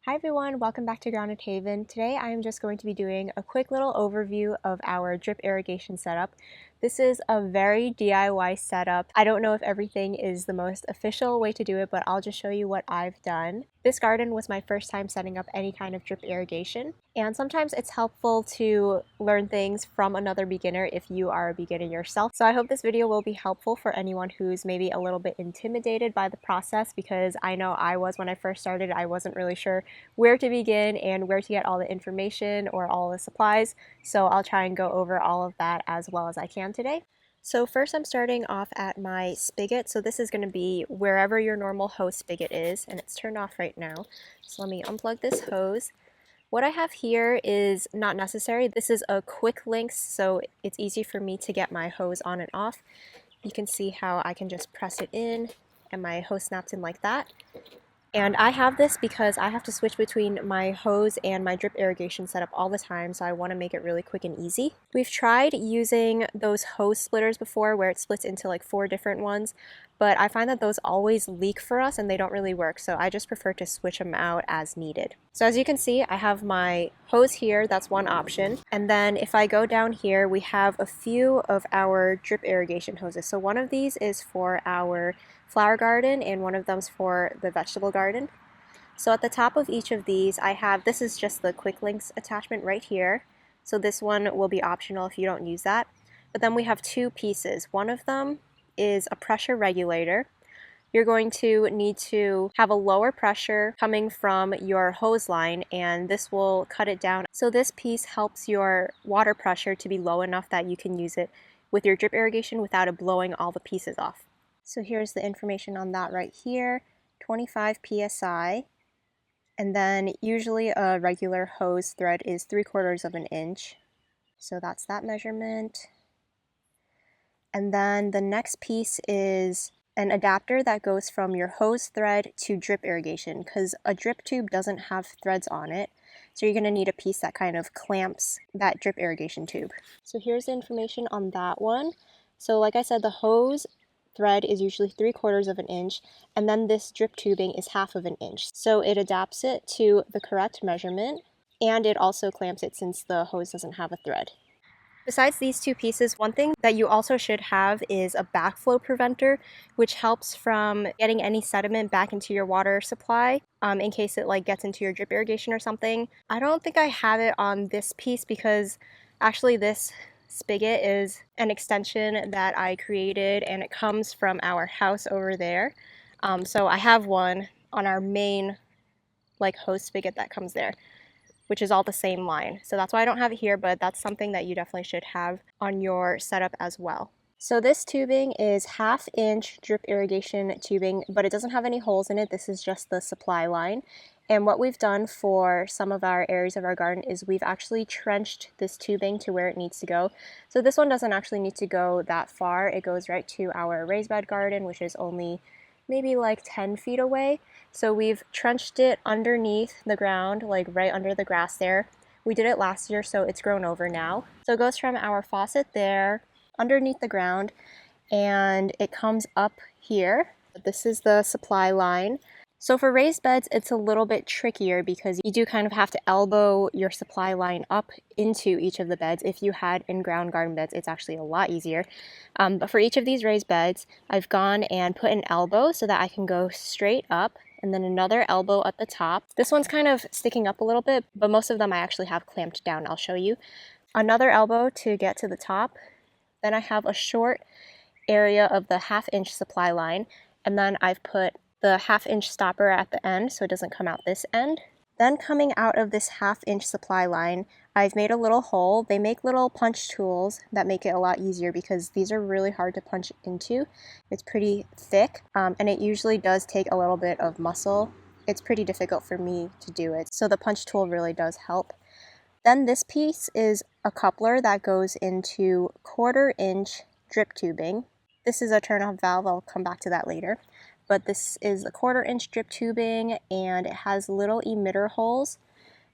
Hi everyone, welcome back to Grounded Haven. Today I am just going to be doing a quick little overview of our drip irrigation setup. This is a very DIY setup. I don't know if everything is the most official way to do it, but I'll just show you what I've done. This garden was my first time setting up any kind of drip irrigation, and sometimes it's helpful to learn things from another beginner if you are a beginner yourself. So I hope this video will be helpful for anyone who's maybe a little bit intimidated by the process, because I know I was when I first started. I wasn't really sure where to begin and where to get all the information or all the supplies. So I'll try and go over all of that as well as I can today. So first I'm starting off at my spigot. So this is going to be wherever your normal hose spigot is, and it's turned off right now. So let me unplug this hose. What I have here is not necessary. This is a quick link, so it's easy for me to get my hose on and off. You can see how I can just press it in and my hose snaps in like that. And I have this because I have to switch between my hose and my drip irrigation setup all the time, so I want to make it really quick and easy. We've tried using those hose splitters before where it splits into like 4 different ones, but I find that those always leak for us and they don't really work, so I just prefer to switch them out as needed. So as you can see, I have my hose here, that's one option. And then if I go down here, we have a few of our drip irrigation hoses. So one of these is for our flower garden and one of them's for the vegetable garden. So at the top of each of these I have, this is just the quick links attachment right here. So this one will be optional if you don't use that. But then we have 2 pieces. One of them is a pressure regulator. You're going to need to have a lower pressure coming from your hose line, and this will cut it down. So this piece helps your water pressure to be low enough that you can use it with your drip irrigation without it blowing all the pieces off. So here's the information on that right here, 25 psi, and then usually a regular hose thread is 3/4 of an inch. So that's that measurement. And then the next piece is an adapter that goes from your hose thread to drip irrigation, because a drip tube doesn't have threads on it. So you're going to need a piece that kind of clamps that drip irrigation tube. So here's the information on that one. So like I said, the hose thread is usually 3/4 of an inch, and then this drip tubing is 1/2 of an inch. So it adapts it to the correct measurement, and it also clamps it since the hose doesn't have a thread. Besides these 2 pieces, one thing that you also should have is a backflow preventer, which helps from getting any sediment back into your water supply in case it gets into your drip irrigation or something. I don't think I have it on this piece because actually this spigot is an extension that I created, and it comes from our house over there. So I have one on our main hose spigot that comes there, which is all the same line. So that's why I don't have it here, but that's something that you definitely should have on your setup as well. So this tubing is 1/2 inch drip irrigation tubing, but it doesn't have any holes in it. This is just the supply line. And what we've done for some of our areas of our garden is we've actually trenched this tubing to where it needs to go. So this one doesn't actually need to go that far. It goes right to our raised bed garden, which is only maybe 10 feet away. So we've trenched it underneath the ground, right under the grass there. We did it last year, so it's grown over now. So it goes from our faucet there, underneath the ground, and it comes up here. This is the supply line. So for raised beds, it's a little bit trickier because you do kind of have to elbow your supply line up into each of the beds. If you had in-ground garden beds, it's actually a lot easier. But for each of these raised beds, I've gone and put an elbow so that I can go straight up, and then another elbow at the top. This one's kind of sticking up a little bit, but most of them I actually have clamped down. I'll show you. Another elbow to get to the top. Then I have a short area of the 1/2 inch supply line, and then I've put the 1/2 inch stopper at the end so it doesn't come out this end. Then coming out of this 1/2 inch supply line, I've made a little hole. They make little punch tools that make it a lot easier because these are really hard to punch into. It's pretty thick, and it usually does take a little bit of muscle. It's pretty difficult for me to do it, so the punch tool really does help. Then this piece is a coupler that goes into 1/4 inch drip tubing. This is a turn-off valve. I'll come back to that later. But this is a 1/4 inch drip tubing, and it has little emitter holes.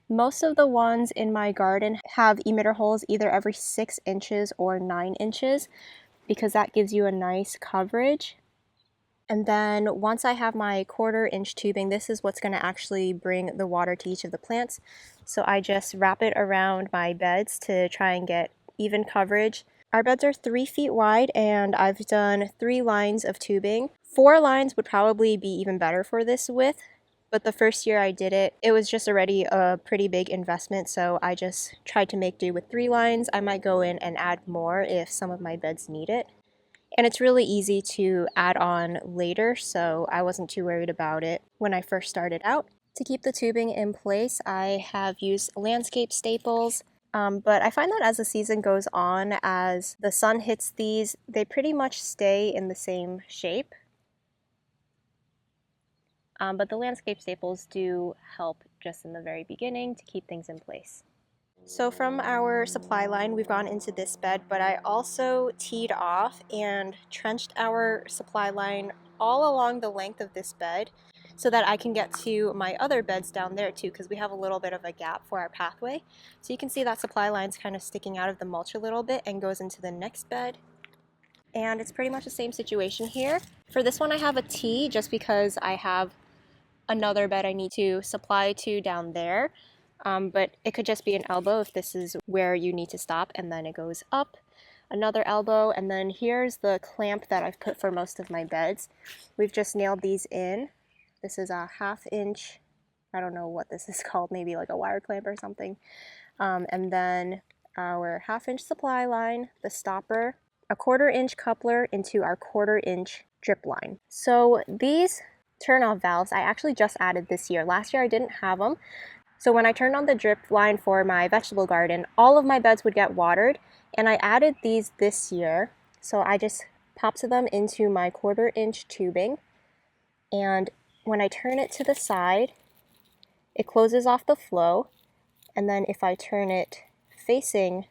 Most of the ones in my garden have emitter holes either every 6 inches or 9 inches because that gives you a nice coverage. And then once I have my 1/4 inch tubing, this is what's going to actually bring the water to each of the plants. So I just wrap it around my beds to try and get even coverage. Our beds are 3 feet wide and I've done 3 lines of tubing. 4 lines would probably be even better for this width, but the first year I did it, it was just already a pretty big investment, so I just tried to make do with 3 lines. I might go in and add more if some of my beds need it. And it's really easy to add on later, so I wasn't too worried about it when I first started out. To keep the tubing in place, I have used landscape staples, but I find that as the season goes on, as the sun hits these, they pretty much stay in the same shape. But the landscape staples do help just in the very beginning to keep things in place. So from our supply line, we've gone into this bed, but I also teed off and trenched our supply line all along the length of this bed so that I can get to my other beds down there too, because we have a little bit of a gap for our pathway. So you can see that supply line's kind of sticking out of the mulch a little bit and goes into the next bed. And it's pretty much the same situation here. For this one, I have a T just because I have another bed I need to supply to down there. But it could just be an elbow if this is where you need to stop, and then it goes up another elbow, and then here's the clamp that I've put for most of my beds. We've just nailed these in. This is a 1/2 inch, I don't know what this is called, maybe like a wire clamp or something. And then our 1/2 inch supply line, the stopper, a 1/4 inch coupler into our 1/4 inch drip line. So these turn-off valves I actually just added this year. Last year I didn't have them. So when I turned on the drip line for my vegetable garden, all of my beds would get watered, and I added these this year. So I just popped them into my 1/4 inch tubing, and when I turn it to the side, it closes off the flow, and then if I turn it facing,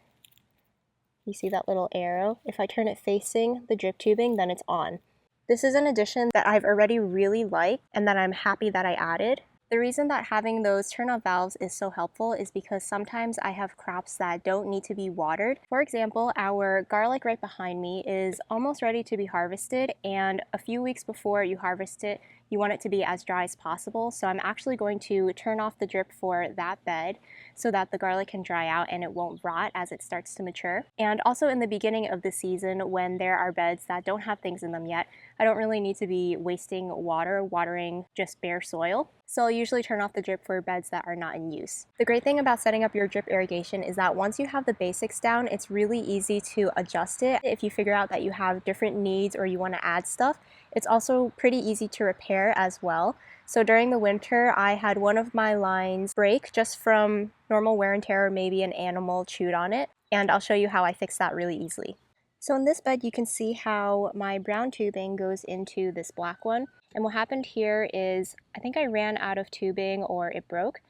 you see that little arrow? If I turn it facing the drip tubing, then it's on. This is an addition that I've already really liked and that I'm happy that I added. The reason that having those turn-off valves is so helpful is because sometimes I have crops that don't need to be watered. For example, our garlic right behind me is almost ready to be harvested, and a few weeks before you harvest it, you want it to be as dry as possible. So I'm actually going to turn off the drip for that bed so that the garlic can dry out and it won't rot as it starts to mature. And also in the beginning of the season, when there are beds that don't have things in them yet, I don't really need to be wasting water watering just bare soil. So I'll usually turn off the drip for beds that are not in use. The great thing about setting up your drip irrigation is that once you have the basics down, it's really easy to adjust it. If you figure out that you have different needs or you want to add stuff, it's also pretty easy to repair as well. So during the winter, I had one of my lines break just from normal wear and tear, or maybe an animal chewed on it, and I'll show you how I fixed that really easily. So in this bed, you can see how my brown tubing goes into this black one. And what happened here is, I think I ran out of tubing or it broke.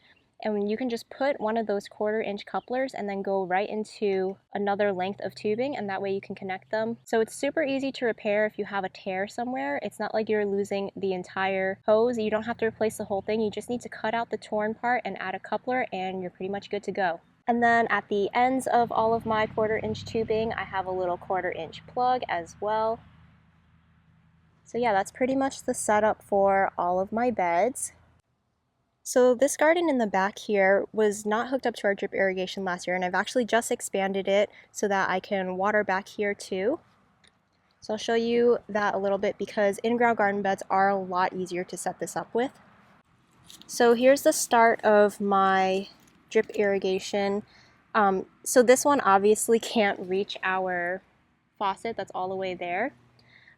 And you can just put one of those 1/4 inch couplers and then go right into another length of tubing, and that way you can connect them. So it's super easy to repair if you have a tear somewhere. It's not like you're losing the entire hose. You don't have to replace the whole thing. You just need to cut out the torn part and add a coupler, and you're pretty much good to go. And then at the ends of all of my 1/4 inch tubing, I have a little 1/4 inch plug as well. So yeah, that's pretty much the setup for all of my beds. So this garden in the back here was not hooked up to our drip irrigation last year, and I've actually just expanded it so that I can water back here too. So I'll show you that a little bit because in-ground garden beds are a lot easier to set this up with. So here's the start of my drip irrigation. So this one obviously can't reach our faucet that's all the way there.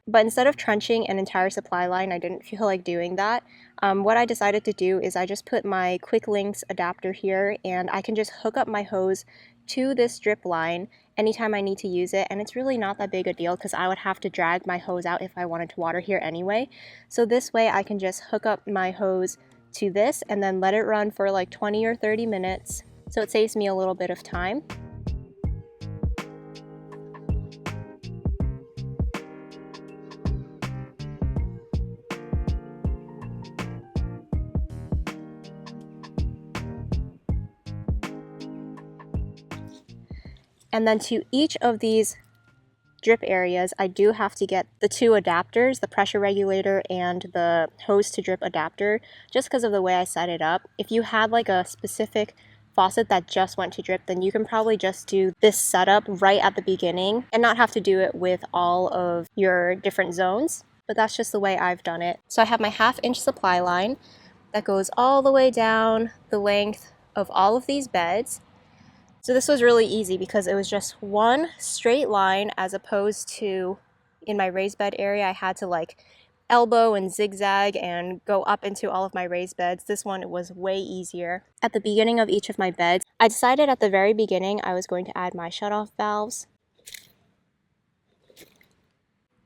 But instead of trenching an entire supply line, I didn't feel like doing that. What I decided to do is I just put my quick links adapter here, and I can just hook up my hose to this drip line anytime I need to use it, and it's really not that big a deal because I would have to drag my hose out if I wanted to water here anyway. So this way I can just hook up my hose to this and then let it run for like 20 or 30 minutes. So it saves me a little bit of time. And then to each of these drip areas, I do have to get the two adapters, the pressure regulator and the hose to drip adapter, just because of the way I set it up. If you had like a specific faucet that just went to drip, then you can probably just do this setup right at the beginning and not have to do it with all of your different zones. But that's just the way I've done it. So I have my 1/2 inch supply line that goes all the way down the length of all of these beds. So this was really easy because it was just one straight line, as opposed to in my raised bed area I had to like elbow and zigzag and go up into all of my raised beds. This one, it was way easier. At the beginning of each of my beds, I decided at the very beginning I was going to add my shutoff valves.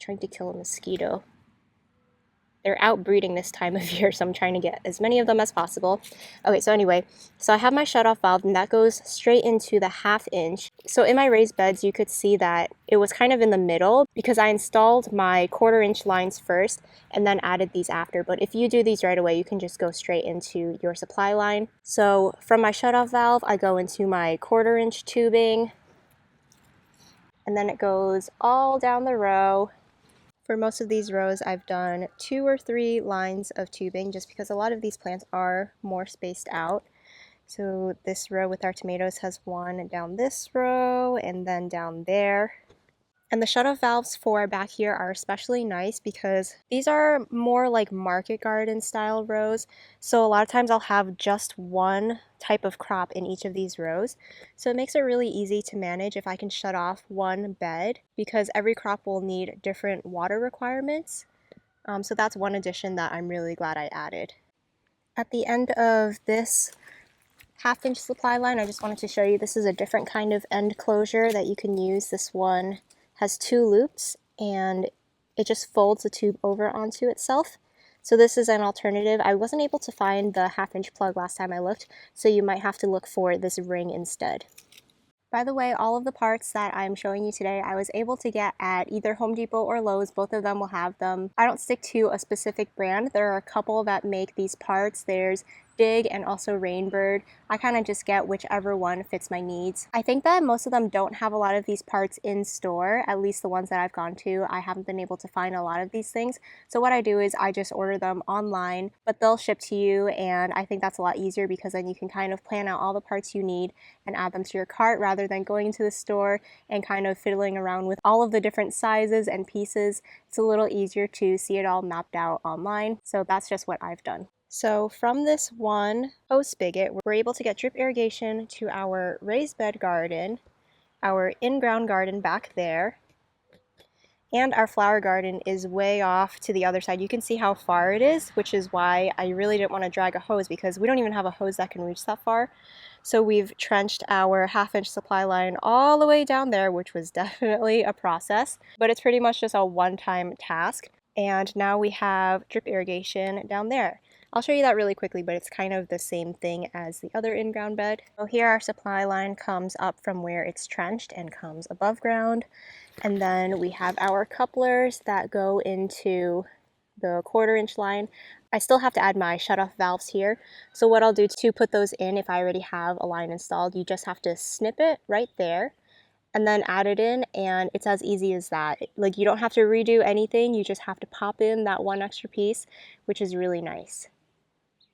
Trying to kill a mosquito. They're outbreeding this time of year, so I'm trying to get as many of them as possible. Okay, so anyway, so I have my shutoff valve, and that goes straight into the 1/2 inch. So in my raised beds, you could see that it was kind of in the middle because I installed my 1/4 inch lines first and then added these after. But if you do these right away, you can just go straight into your supply line. So from my shutoff valve, I go into my 1/4 inch tubing, and then it goes all down the row. For most of these rows, I've done 2 or 3 lines of tubing just because a lot of these plants are more spaced out. So this row with our tomatoes has one down this row and then down there. And the shutoff valves for back here are especially nice because these are more like market garden style rows. So a lot of times I'll have just one type of crop in each of these rows. So it makes it really easy to manage if I can shut off one bed, because every crop will need different water requirements. So that's one addition that I'm really glad I added. At the end of this 1/2 inch supply line, I just wanted to show you this is a different kind of end closure that you can use. This one has 2 loops and it just folds the tube over onto itself. So this is an alternative. I wasn't able to find the 1/2 inch plug last time I looked, so you might have to look for this ring instead. By the way, all of the parts that I'm showing you today, I was able to get at either Home Depot or Lowe's. Both of them will have them. I don't stick to a specific brand. There are a couple that make these parts. There's Dig and also Rainbird. I kind of just get whichever one fits my needs. I think that most of them don't have a lot of these parts in store, at least the ones that I've gone to. I haven't been able to find a lot of these things. So what I do is I just order them online, but they'll ship to you, and I think that's a lot easier because then you can kind of plan out all the parts you need and add them to your cart rather than going to the store and kind of fiddling around with all of the different sizes and pieces. It's a little easier to see it all mapped out online. So that's just what I've done. So from this one hose spigot, we're able to get drip irrigation to our raised bed garden, our in-ground garden back there, and our flower garden is way off to the other side. You can see how far it is, which is why I really didn't want to drag a hose because we don't even have a hose that can reach that far. So we've trenched our 1/2 inch supply line all the way down there, which was definitely a process, but it's pretty much just a one-time task. And now we have drip irrigation down there. I'll show you that really quickly, but it's kind of the same thing as the other in-ground bed. So here our supply line comes up from where it's trenched and comes above ground. And then we have our couplers that go into the 1/4 inch line. I still have to add my shutoff valves here. So what I'll do to put those in, if I already have a line installed, you just have to snip it right there and then add it in, and it's as easy as that. Like, you don't have to redo anything, you just have to pop in that one extra piece, which is really nice.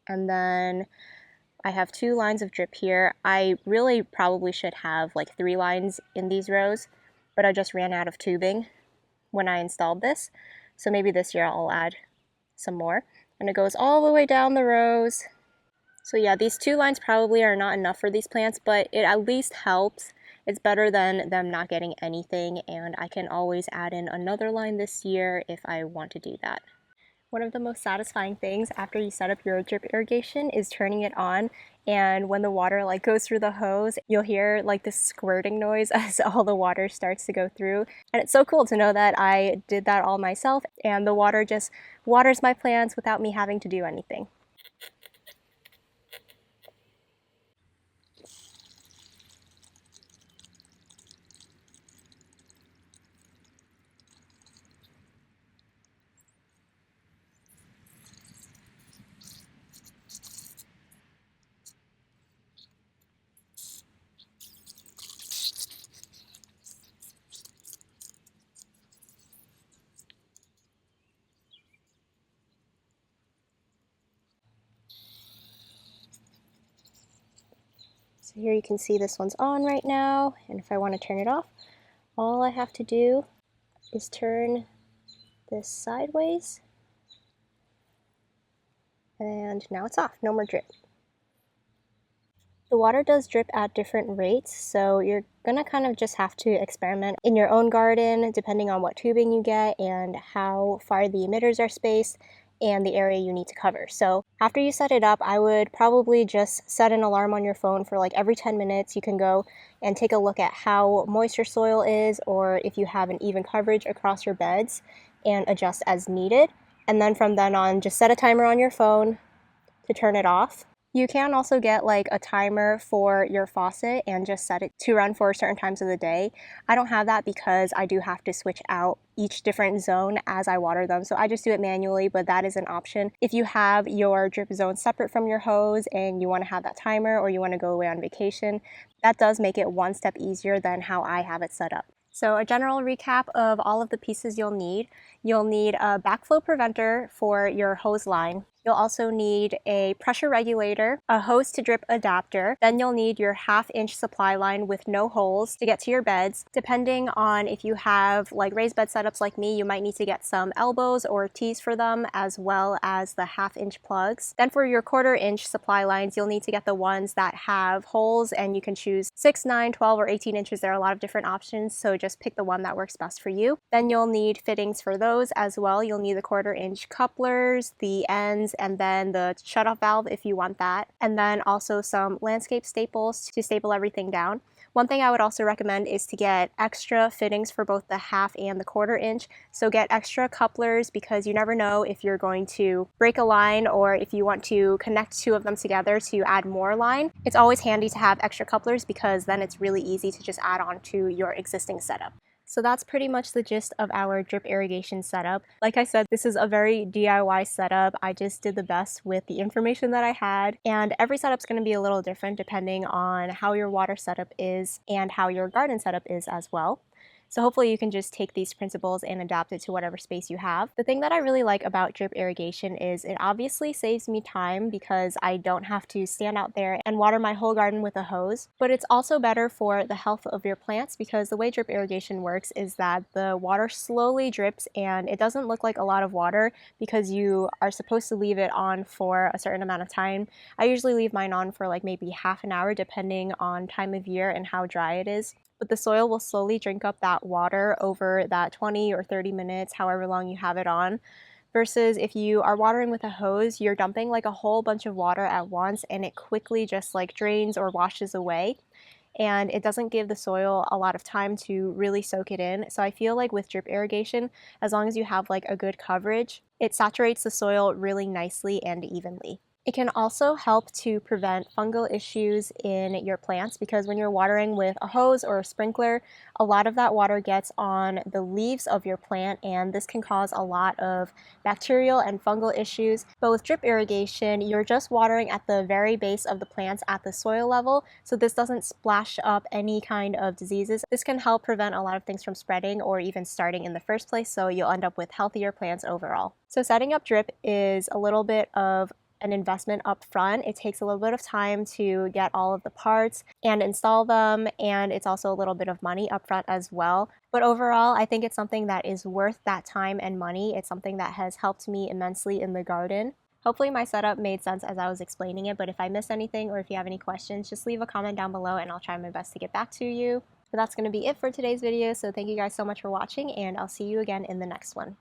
And then I have 2 lines of drip here. I really probably should have like 3 lines in these rows, but I just ran out of tubing when I installed this. So maybe this year I'll add some more. And it goes all the way down the rows. So yeah, these 2 lines probably are not enough for these plants, but it at least helps. It's better than them not getting anything, and I can always add in another line this year if I want to do that. One of the most satisfying things after you set up your drip irrigation is turning it on, and when the water like goes through the hose, you'll hear like this squirting noise as all the water starts to go through. And it's so cool to know that I did that all myself and the water just waters my plants without me having to do anything. So here you can see this one's on right now, and if I want to turn it off, all I have to do is turn this sideways, and now it's off, no more drip. The water does drip at different rates, so you're gonna kind of just have to experiment in your own garden depending on what tubing you get and how far the emitters are spaced and the area you need to cover. So after you set it up, I would probably just set an alarm on your phone for like every 10 minutes. You can go and take a look at how moist your soil is, or if you have an even coverage across your beds, and adjust as needed. And then from then on, just set a timer on your phone to turn it off. You can also get like a timer for your faucet and just set it to run for certain times of the day. I don't have that because I do have to switch out each different zone as I water them, so I just do it manually, but that is an option. If you have your drip zone separate from your hose and you want to have that timer, or you want to go away on vacation, that does make it one step easier than how I have it set up. So a general recap of all of the pieces you'll need. You'll need a backflow preventer for your hose line. You'll also need a pressure regulator, a hose to drip adapter. Then you'll need your 1/2-inch supply line with no holes to get to your beds. Depending on if you have like raised bed setups like me, you might need to get some elbows or T's for them, as well as the 1/2-inch plugs. Then for your 1/4-inch supply lines, you'll need to get the ones that have holes, and you can choose 6, 9, 12, or 18 inches. There are a lot of different options, so just pick the one that works best for you. Then you'll need fittings for those as well. You'll need the 1/4-inch couplers, the ends, and then the shutoff valve if you want that, and then also some landscape staples to staple everything down. One thing I would also recommend is to get extra fittings for both the 1/2 and the 1/4-inch. So get extra couplers, because you never know if you're going to break a line, or if you want to connect two of them together to add more line. It's always handy to have extra couplers, because then it's really easy to just add on to your existing setup. So that's pretty much the gist of our drip irrigation setup. Like I said, this is a very DIY setup. I just did the best with the information that I had, and every setup's going to be a little different depending on how your water setup is and how your garden setup is as well. So hopefully you can just take these principles and adapt it to whatever space you have. The thing that I really like about drip irrigation is it obviously saves me time, because I don't have to stand out there and water my whole garden with a hose. But it's also better for the health of your plants, because the way drip irrigation works is that the water slowly drips, and it doesn't look like a lot of water because you are supposed to leave it on for a certain amount of time. I usually leave mine on for like maybe half an hour depending on time of year and how dry it is. But the soil will slowly drink up that water over that 20 or 30 minutes, however long you have it on. Versus if you are watering with a hose, you're dumping like a whole bunch of water at once, and it quickly just like drains or washes away. And it doesn't give the soil a lot of time to really soak it in. So I feel like with drip irrigation, as long as you have like a good coverage, it saturates the soil really nicely and evenly. It can also help to prevent fungal issues in your plants, because when you're watering with a hose or a sprinkler, a lot of that water gets on the leaves of your plant, and this can cause a lot of bacterial and fungal issues. But with drip irrigation, you're just watering at the very base of the plants at the soil level, so this doesn't splash up any kind of diseases. This can help prevent a lot of things from spreading or even starting in the first place, so you'll end up with healthier plants overall. So setting up drip is a little bit of an investment up front. It takes a little bit of time to get all of the parts and install them, and it's also a little bit of money up front as well. But overall, I think it's something that is worth that time and money. It's something that has helped me immensely in the garden. Hopefully my setup made sense as I was explaining it, but if I missed anything or if you have any questions, just leave a comment down below and I'll try my best to get back to you. But that's going to be it for today's video, so thank you guys so much for watching, and I'll see you again in the next one.